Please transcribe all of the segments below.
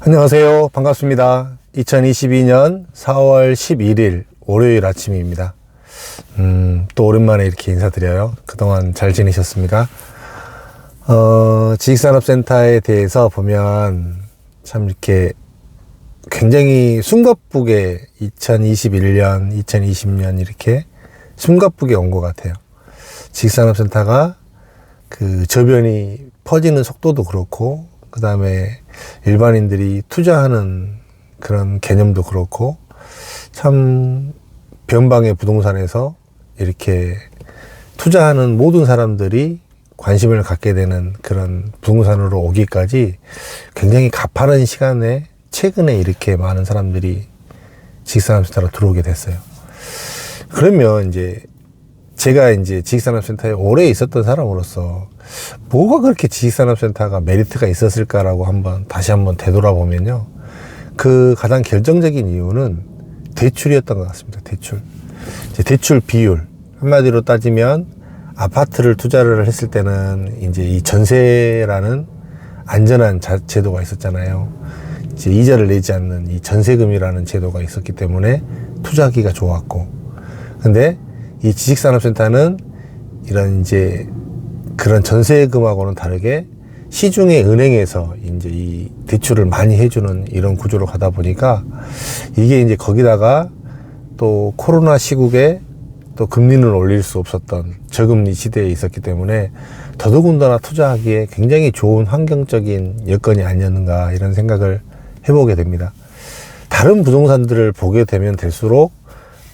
안녕하세요. 반갑습니다. 2022년 4월 11일 월요일 아침입니다. 또 오랜만에 이렇게 인사드려요. 그동안 잘 지내셨습니까? 지식산업센터에 대해서 보면 참 이렇게 굉장히 숨가쁘게 2021년, 2020년 이렇게 숨가쁘게 온 것 같아요. 지식산업센터가 그 저변이 퍼지는 속도도 그렇고, 그 다음에 일반인들이 투자하는 그런 개념도 그렇고, 참 변방의 부동산에서 이렇게 투자하는 모든 사람들이 관심을 갖게 되는 그런 부동산으로 오기까지 굉장히 가파른 시간에 최근에 이렇게 많은 사람들이 지식산업센터로 들어오게 됐어요. 그러면 이제 제가 이제 지식산업센터에 오래 있었던 사람으로서 뭐가 그렇게 지식산업센터가 메리트가 있었을까라고 다시 한번 되돌아보면요. 그 가장 결정적인 이유는 대출이었던 것 같습니다. 대출 비율. 한마디로 따지면 아파트를 투자를 했을 때는 이제 이 전세라는 안전한 제도가 있었잖아요. 이제 이자를 내지 않는 이 전세금이라는 제도가 있었기 때문에 투자하기가 좋았고. 근데 이 지식산업센터는 이런 이제 그런 전세금하고는 다르게 시중의 은행에서 이제 이 대출을 많이 해주는 이런 구조로 가다 보니까 이게 이제 거기다가 또 코로나 시국에 또 금리는 올릴 수 없었던 저금리 시대에 있었기 때문에 더더군다나 투자하기에 굉장히 좋은 환경적인 여건이 아니었는가 이런 생각을 해보게 됩니다. 다른 부동산들을 보게 되면 될수록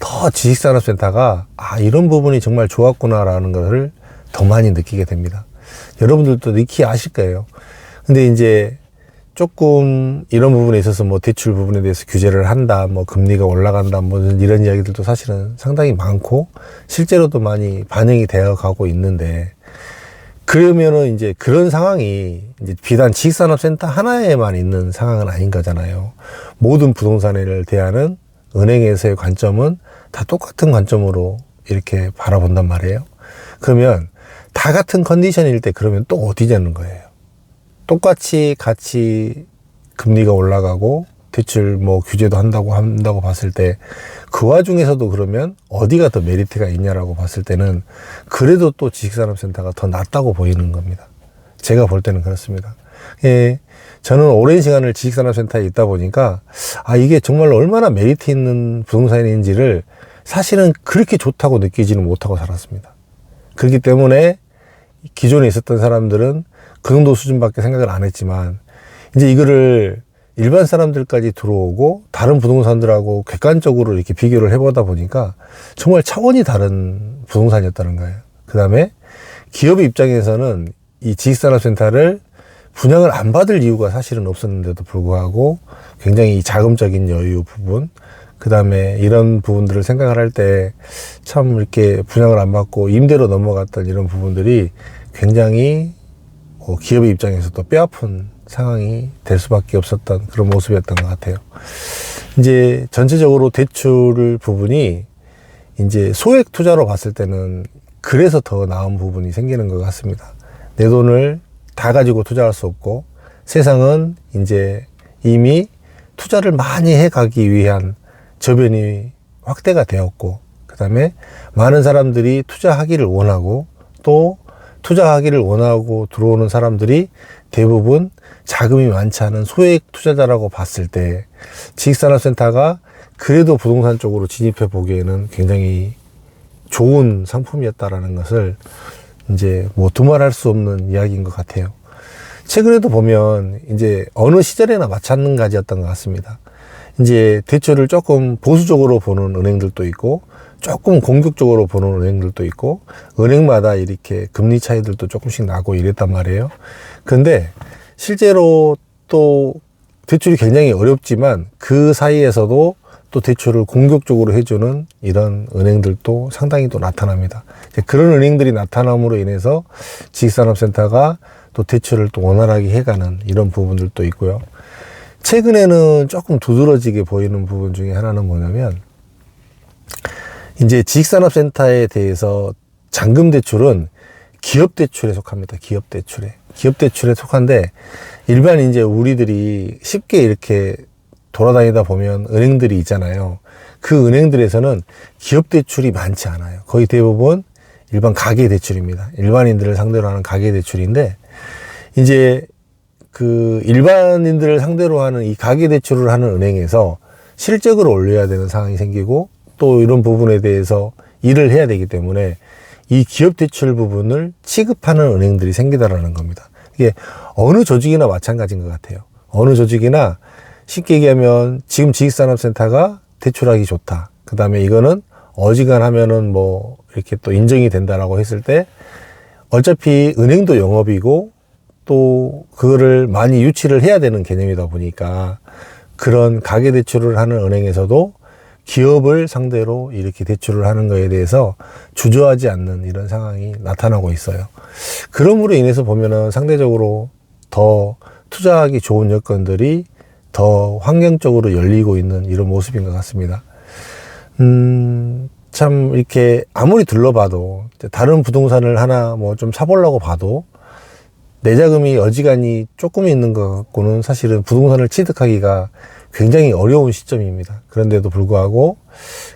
더 지식산업센터가 이런 부분이 정말 좋았구나라는 것을 더 많이 느끼게 됩니다. 여러분들도 익히 아실 거예요. 근데 이제 조금 이런 부분에 있어서 뭐 대출 부분에 대해서 규제를 한다, 뭐 금리가 올라간다, 뭐 이런 이야기들도 사실은 상당히 많고 실제로도 많이 반영이 되어 가고 있는데, 그러면은 이제 그런 상황이 이제 비단 지식산업센터 하나에만 있는 상황은 아닌 거잖아요. 모든 부동산을 대하는 은행에서의 관점은 다 똑같은 관점으로 이렇게 바라본단 말이에요. 그러면 다 같은 컨디션일 때 그러면 또 어디 되는 거예요? 똑같이 같이 금리가 올라가고 대출 뭐 규제도 한다고 봤을 때 그 와중에서도 그러면 어디가 더 메리트가 있냐라고 봤을 때는 그래도 또 지식산업센터가 더 낫다고 보이는 겁니다. 제가 볼 때는 그렇습니다. 예, 저는 오랜 시간을 지식산업센터에 있다 보니까 이게 정말 얼마나 메리트 있는 부동산인지를 사실은 그렇게 좋다고 느끼지는 못하고 살았습니다. 그렇기 때문에 기존에 있었던 사람들은 그 정도 수준밖에 생각을 안 했지만 이제 이거를 일반 사람들까지 들어오고 다른 부동산들하고 객관적으로 이렇게 비교를 해보다 보니까 정말 차원이 다른 부동산이었다는 거예요. 그 다음에 기업의 입장에서는 이 지식산업센터를 분양을 안 받을 이유가 사실은 없었는데도 불구하고 굉장히 자금적인 여유 부분, 그 다음에 이런 부분들을 생각을 할 때 참 이렇게 분양을 안 받고 임대로 넘어갔던 이런 부분들이 굉장히 기업의 입장에서도 뼈아픈 상황이 될 수밖에 없었던 그런 모습이었던 것 같아요. 이제 전체적으로 대출 부분이 이제 소액 투자로 봤을 때는 그래서 더 나은 부분이 생기는 것 같습니다. 내 돈을 다 가지고 투자할 수 없고 세상은 이제 이미 투자를 많이 해 가기 위한 저변이 확대가 되었고, 그 다음에 많은 사람들이 투자하기를 원하고 또 투자하기를 원하고 들어오는 사람들이 대부분 자금이 많지 않은 소액 투자자라고 봤을 때 지식산업센터가 그래도 부동산 쪽으로 진입해 보기에는 굉장히 좋은 상품이었다라는 것을 이제 뭐 두말할 수 없는 이야기인 것 같아요. 최근에도 보면 이제 어느 시절에나 마찬가지였던 것 같습니다. 이제 대출을 조금 보수적으로 보는 은행들도 있고 조금 공격적으로 보는 은행들도 있고 은행마다 이렇게 금리 차이들도 조금씩 나고 이랬단 말이에요. 근데 실제로 또 대출이 굉장히 어렵지만 그 사이에서도 또 대출을 공격적으로 해주는 이런 은행들도 상당히 또 나타납니다. 그런 은행들이 나타남으로 인해서 지식산업센터가 또 대출을 또 원활하게 해가는 이런 부분들도 있고요. 최근에는 조금 두드러지게 보이는 부분 중에 하나는 뭐냐면 이제 지식산업센터에 대해서 잔금 대출은 기업 대출에 속합니다. 기업 대출에. 기업 대출에 속한데, 일반 이제 우리들이 쉽게 이렇게 돌아다니다 보면 은행들이 있잖아요. 그 은행들에서는 기업 대출이 많지 않아요. 거의 대부분 일반 가계 대출입니다. 일반인들을 상대로 하는 가계 대출인데, 이제 그 일반인들을 상대로 하는 이 가계 대출을 하는 은행에서 실적을 올려야 되는 상황이 생기고, 또 이런 부분에 대해서 일을 해야 되기 때문에 이 기업 대출 부분을 취급하는 은행들이 생기다라는 겁니다. 이게 어느 조직이나 마찬가지인 것 같아요. 어느 조직이나 쉽게 얘기하면 지금 지식산업센터가 대출하기 좋다. 그 다음에 이거는 어지간하면은 뭐 이렇게 또 인정이 된다라고 했을 때, 어차피 은행도 영업이고 또 그거를 많이 유치를 해야 되는 개념이다 보니까, 그런 가계대출을 하는 은행에서도 기업을 상대로 이렇게 대출을 하는 거에 대해서 주저하지 않는 이런 상황이 나타나고 있어요. 그럼으로 인해서 보면은 상대적으로 더 투자하기 좋은 여건들이 더 환경적으로 열리고 있는 이런 모습인 것 같습니다. 참 이렇게 아무리 둘러봐도, 다른 부동산을 하나 뭐 좀 사보려고 봐도 내 자금이 어지간히 조금 있는 것 같고는 사실은 부동산을 취득하기가 굉장히 어려운 시점입니다. 그런데도 불구하고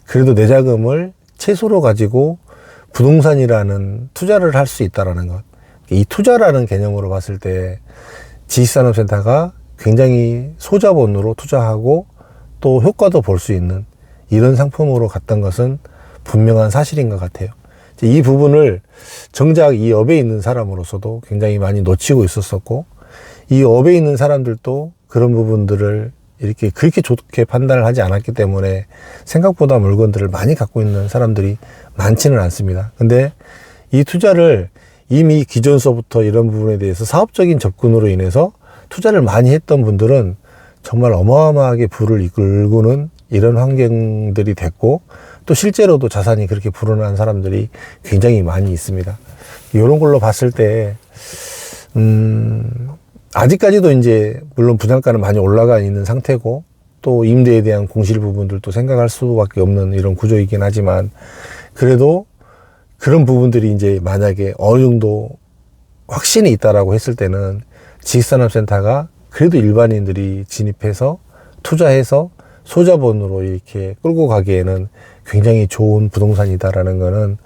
그래도 내 자금을 최소로 가지고 부동산이라는 투자를 할 수 있다라는 것. 이 투자라는 개념으로 봤을 때 지식산업센터가 굉장히 소자본으로 투자하고 또 효과도 볼 수 있는 이런 상품으로 갔던 것은 분명한 사실인 것 같아요. 이 부분을 정작 이 업에 있는 사람으로서도 굉장히 많이 놓치고 있었었고, 이 업에 있는 사람들도 그런 부분들을 이렇게 그렇게 좋게 판단을 하지 않았기 때문에 생각보다 물건들을 많이 갖고 있는 사람들이 많지는 않습니다. 근데 이 투자를 이미 기존서부터 이런 부분에 대해서 사업적인 접근으로 인해서 투자를 많이 했던 분들은 정말 어마어마하게 부를 이끌고는 이런 환경들이 됐고, 또 실제로도 자산이 그렇게 불어난 사람들이 굉장히 많이 있습니다. 이런 걸로 봤을 때 아직까지도 이제 물론 분양가는 많이 올라가 있는 상태고, 또 임대에 대한 공실 부분들도 생각할 수밖에 없는 이런 구조이긴 하지만, 그래도 그런 부분들이 이제 만약에 어느 정도 확신이 있다라고 했을 때는 지식산업센터가 그래도 일반인들이 진입해서 투자해서 소자본으로 이렇게 끌고 가기에는 굉장히 좋은 부동산이다라는 거는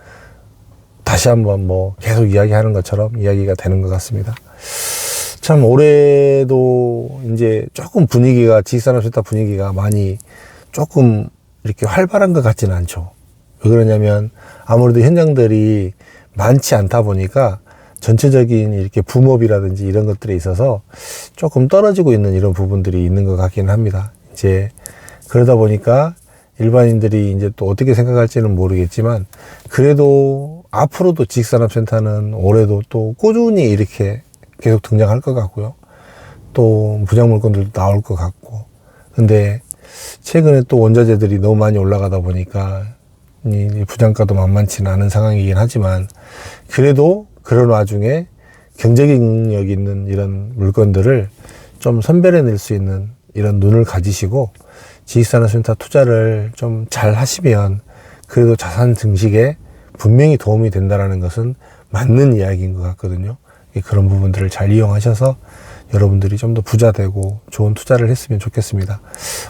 다시 한번 뭐 계속 이야기하는 것처럼 이야기가 되는 것 같습니다. 참 올해도 이제 조금 분위기가, 지식산업센터 분위기가 많이 조금 이렇게 활발한 것 같지는 않죠. 왜 그러냐면 아무래도 현장들이 많지 않다 보니까 전체적인 이렇게 붐업이라든지 이런 것들에 있어서 조금 떨어지고 있는 이런 부분들이 있는 것 같기는 합니다. 이제 그러다 보니까 일반인들이 이제 또 어떻게 생각할지는 모르겠지만, 그래도 앞으로도 지식산업센터는 올해도 또 꾸준히 이렇게 계속 등장할 것 같고요. 또 부장물건들도 나올 것 같고. 근데 최근에 또 원자재들이 너무 많이 올라가다 보니까 이 부장가도 만만치는 않은 상황이긴 하지만, 그래도 그런 와중에 경제능력 있는 이런 물건들을 좀 선별해낼 수 있는 이런 눈을 가지시고 지식산업센터 투자를 좀 잘 하시면 그래도 자산 증식에 분명히 도움이 된다는 것은 맞는 이야기인 것 같거든요. 그런 부분들을 잘 이용하셔서 여러분들이 좀 더 부자 되고 좋은 투자를 했으면 좋겠습니다.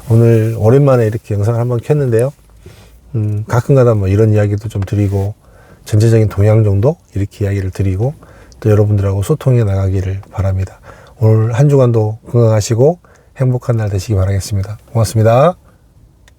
오늘 오랜만에 이렇게 영상을 한번 켰는데요. 가끔가다 뭐 이런 이야기도 좀 드리고, 전체적인 동향 정도 이렇게 이야기를 드리고, 또 여러분들하고 소통해 나가기를 바랍니다. 오늘 한 주간도 건강하시고 행복한 날 되시기 바라겠습니다. 고맙습니다.